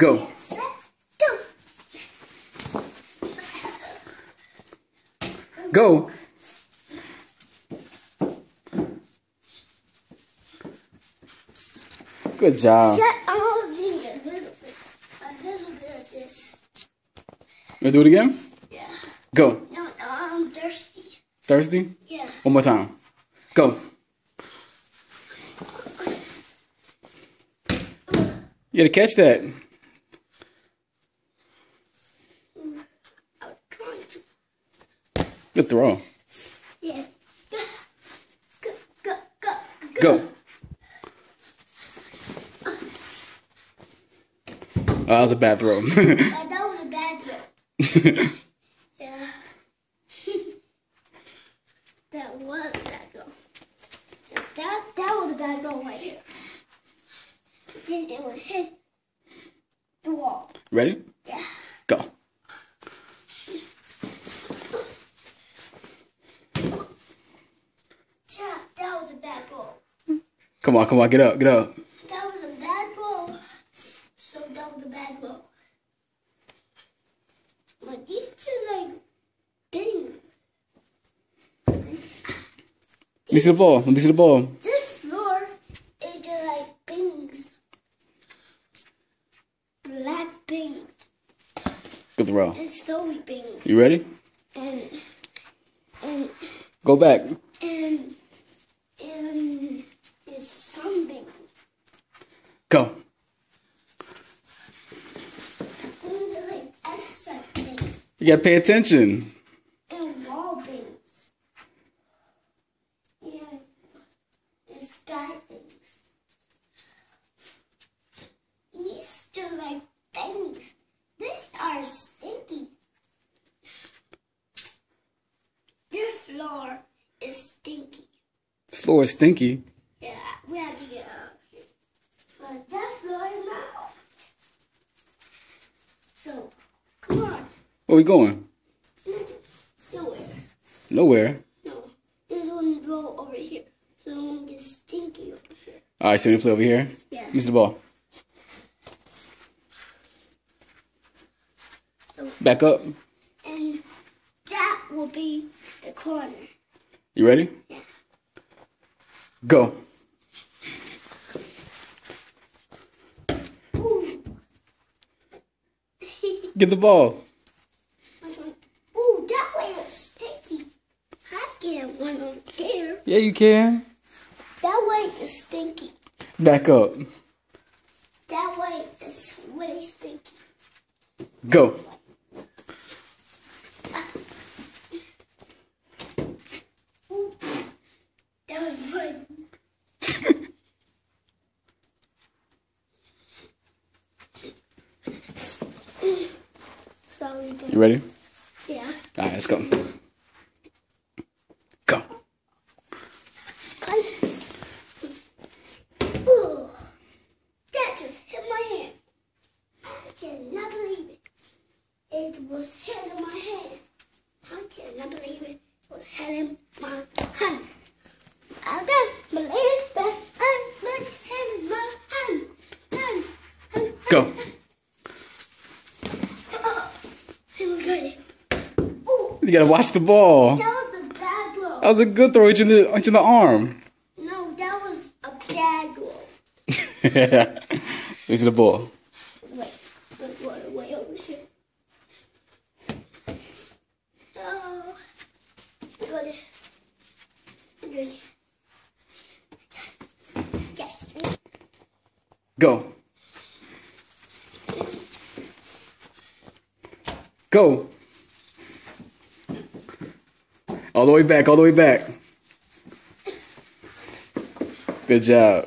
Go. Go. Good job. I'm gonna do a little bit of this. You wanna do it again? Yeah. Go. No, I'm thirsty. Thirsty? Yeah. One more time. Go. You gotta catch that. I'm trying to. Good throw. Yeah. Go. Go. Oh, that was a bad throw. That was a bad throw. Yeah. That was a bad throw. That was a bad throw right here. Then it would hit the wall. Ready? Yeah. Go. That was a bad throw. Come on, get up. That was a bad throw. So that was a bad throw. But these are like things. Let me see the ball. This floor is just like things. Black things. Good throw. And snowy things. You ready? And Go back. it's something. Go. Things are like exercise things. You gotta pay attention. And wall things. And sky things. These are like things. They are stinky. This floor is stinky. The floor is stinky. Yeah, we have to get out of here. But that floor is not. So, come on. Where we going? Nowhere. Nowhere. No. There's one roll over here. So it won't get stinky over here. Alright, so you play over here? Yeah. Let me see the ball. So, Back up. and that will be the corner. You ready? Yeah. Go. Ooh. Get the ball. Ooh, that way is stinky. I can't run on there. Yeah, you can. That way is stinky. Back up. That way is way stinky. Go. Ooh. That was fun. Sorry, Dad. You ready? Yeah. Alright, let's go. Go. Ooh. That just hit my hand. I cannot believe it. It was hitting my hand. I cannot believe it. It was hitting my hand. I can't believe it. It was hitting my hand. Go. Oh, it was good. Ooh, You gotta watch the ball. that was a bad roll. That was a good throw. It's in the arm. No, that was a bad roll. Let me see the ball. Way over here. Oh, good. Good. Go. Go. All the way back. Good job.